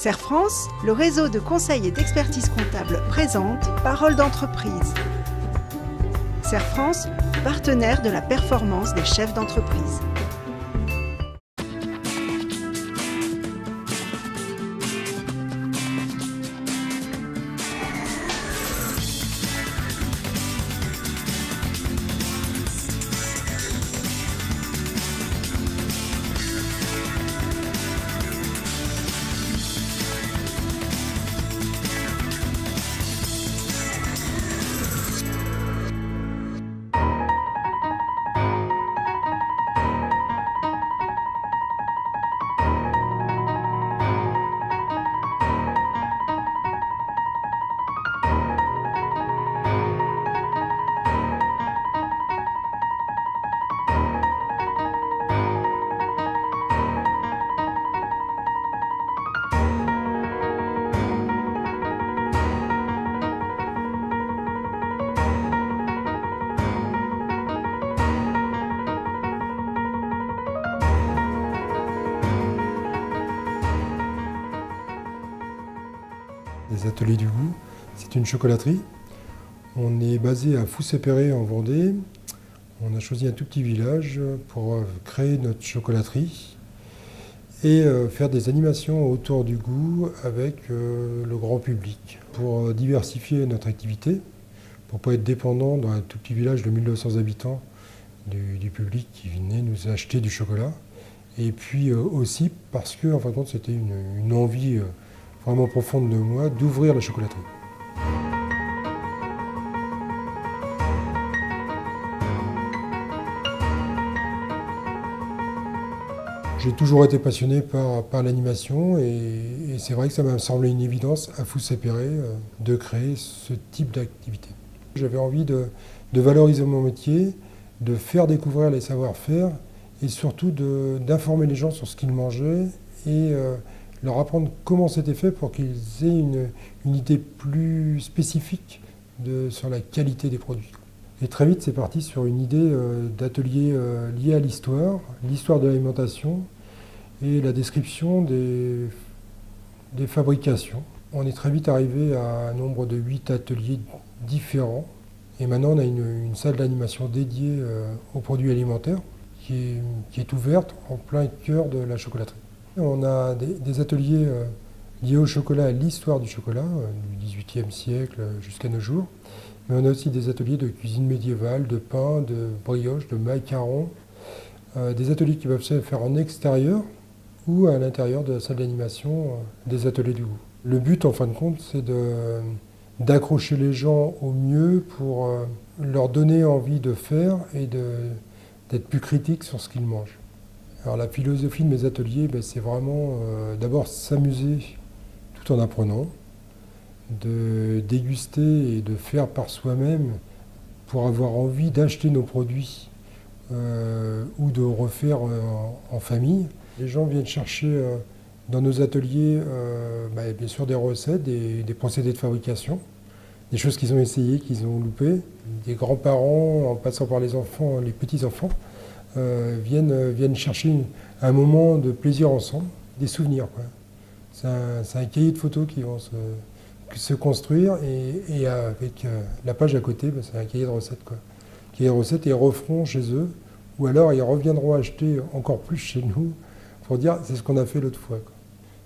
Serre France, le réseau de conseil et d'expertise comptable présente Parole d'entreprise. Serre France, partenaire de la performance des chefs d'entreprise. Les ateliers du goût, c'est une chocolaterie. On est basé à Fous-Sépéré en Vendée. On a choisi un tout petit village pour créer notre chocolaterie et faire des animations autour du goût avec le grand public pour diversifier notre activité, pour ne pas être dépendant dans un tout petit village de 1200 habitants du public qui venait nous acheter du chocolat. Et puis aussi parce que, en fin de compte, c'était une envie vraiment profonde de moi d'ouvrir la chocolaterie. J'ai toujours été passionné par l'animation et c'est vrai que ça m'a semblé une évidence à Fous-Sépéré de créer ce type d'activité. J'avais envie de valoriser mon métier, de faire découvrir les savoir-faire et surtout d'informer les gens sur ce qu'ils mangeaient et leur apprendre comment c'était fait pour qu'ils aient une idée plus spécifique sur la qualité des produits. Et très vite, c'est parti sur une idée d'atelier lié à l'histoire de l'alimentation et la description des fabrications. On est très vite arrivé à un nombre de 8 ateliers différents. Et maintenant, on a une salle d'animation dédiée aux produits alimentaires qui est ouverte en plein cœur de la chocolaterie. On a des ateliers liés au chocolat, à l'histoire du chocolat, du XVIIIe siècle jusqu'à nos jours. Mais on a aussi des ateliers de cuisine médiévale, de pain, de brioche, de macarons. Des ateliers qui peuvent se faire en extérieur ou à l'intérieur de la salle d'animation des ateliers du goût. Le but, en fin de compte, c'est d'accrocher les gens au mieux pour leur donner envie de faire et d'être plus critiques sur ce qu'ils mangent. Alors la philosophie de mes ateliers, c'est vraiment d'abord s'amuser tout en apprenant, de déguster et de faire par soi-même pour avoir envie d'acheter nos produits ou de refaire en famille. Les gens viennent chercher dans nos ateliers bien sûr des recettes, des procédés de fabrication, des choses qu'ils ont essayées, qu'ils ont loupées. Des grands-parents, en passant par les enfants, les petits-enfants, viennent chercher un moment de plaisir ensemble, des souvenirs, quoi. C'est un cahier de photos qui vont se construire et avec la page à côté, c'est un cahier de recettes, quoi. Cahier de recettes et ils referont chez eux ou alors ils reviendront acheter encore plus chez nous pour dire c'est ce qu'on a fait l'autre fois, quoi.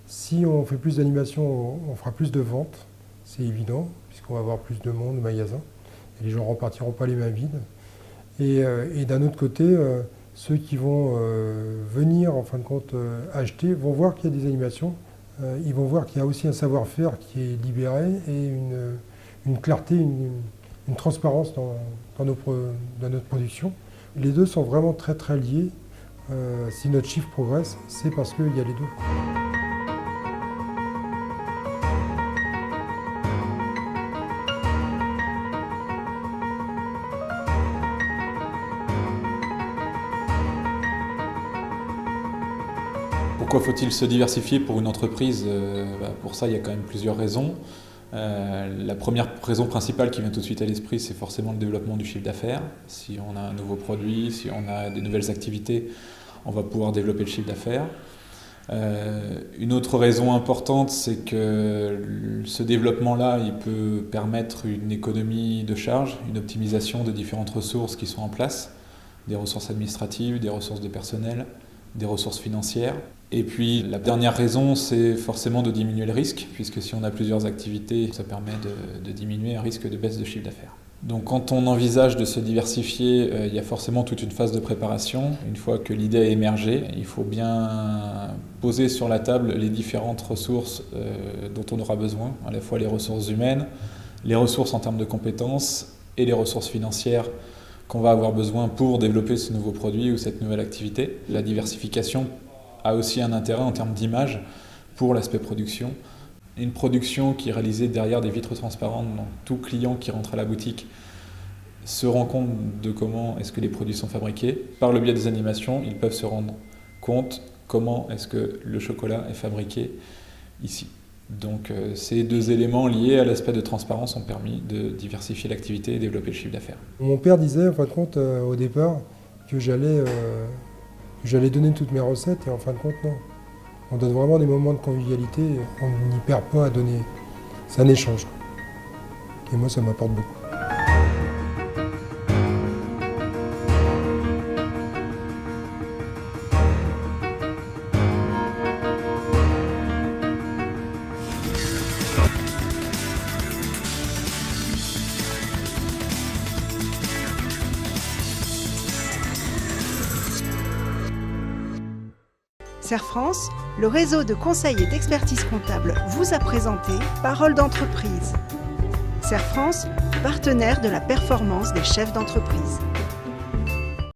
Si on fait plus d'animation, on fera plus de ventes, c'est évident, puisqu'on va avoir plus de monde au magasin et les gens ne repartiront pas les mains vides. Et d'un autre côté, ceux qui vont venir en fin de compte acheter vont voir qu'il y a des animations, ils vont voir qu'il y a aussi un savoir-faire qui est libéré et une clarté, une transparence dans notre production. Les deux sont vraiment très très liés. Si notre chiffre progresse, c'est parce qu'il y a les deux. Pourquoi faut-il se diversifier pour une entreprise ? Pour ça, il y a quand même plusieurs raisons. La première raison principale qui vient tout de suite à l'esprit, c'est forcément le développement du chiffre d'affaires. Si on a un nouveau produit, si on a des nouvelles activités, on va pouvoir développer le chiffre d'affaires. Une autre raison importante, c'est que ce développement-là, il peut permettre une économie de charge, une optimisation de différentes ressources qui sont en place, des ressources administratives, des ressources de personnel, des ressources financières. Et puis la dernière raison, c'est forcément de diminuer le risque, puisque si on a plusieurs activités, ça permet de diminuer un risque de baisse de chiffre d'affaires. Donc quand on envisage de se diversifier, il y a forcément toute une phase de préparation. Une fois que l'idée a émergé, il faut bien poser sur la table les différentes ressources dont on aura besoin, à la fois les ressources humaines, les ressources en termes de compétences et les ressources financières qu'on va avoir besoin pour développer ce nouveau produit ou cette nouvelle activité. La diversification a aussi un intérêt en termes d'image pour l'aspect production. Une production qui est réalisée derrière des vitres transparentes, donc tout client qui rentre à la boutique se rend compte de comment est-ce que les produits sont fabriqués. Par le biais des animations, ils peuvent se rendre compte comment est-ce que le chocolat est fabriqué ici. Donc ces deux éléments liés à l'aspect de transparence ont permis de diversifier l'activité et développer le chiffre d'affaires. Mon père disait en fin de compte au départ que j'allais donner toutes mes recettes et en fin de compte non. On donne vraiment des moments de convivialité, on n'y perd pas à donner. C'est un échange. Et moi, ça m'apporte beaucoup. Serre France, le réseau de conseil et d'expertise comptable vous a présenté Parole d'entreprise. Serre France, partenaire de la performance des chefs d'entreprise.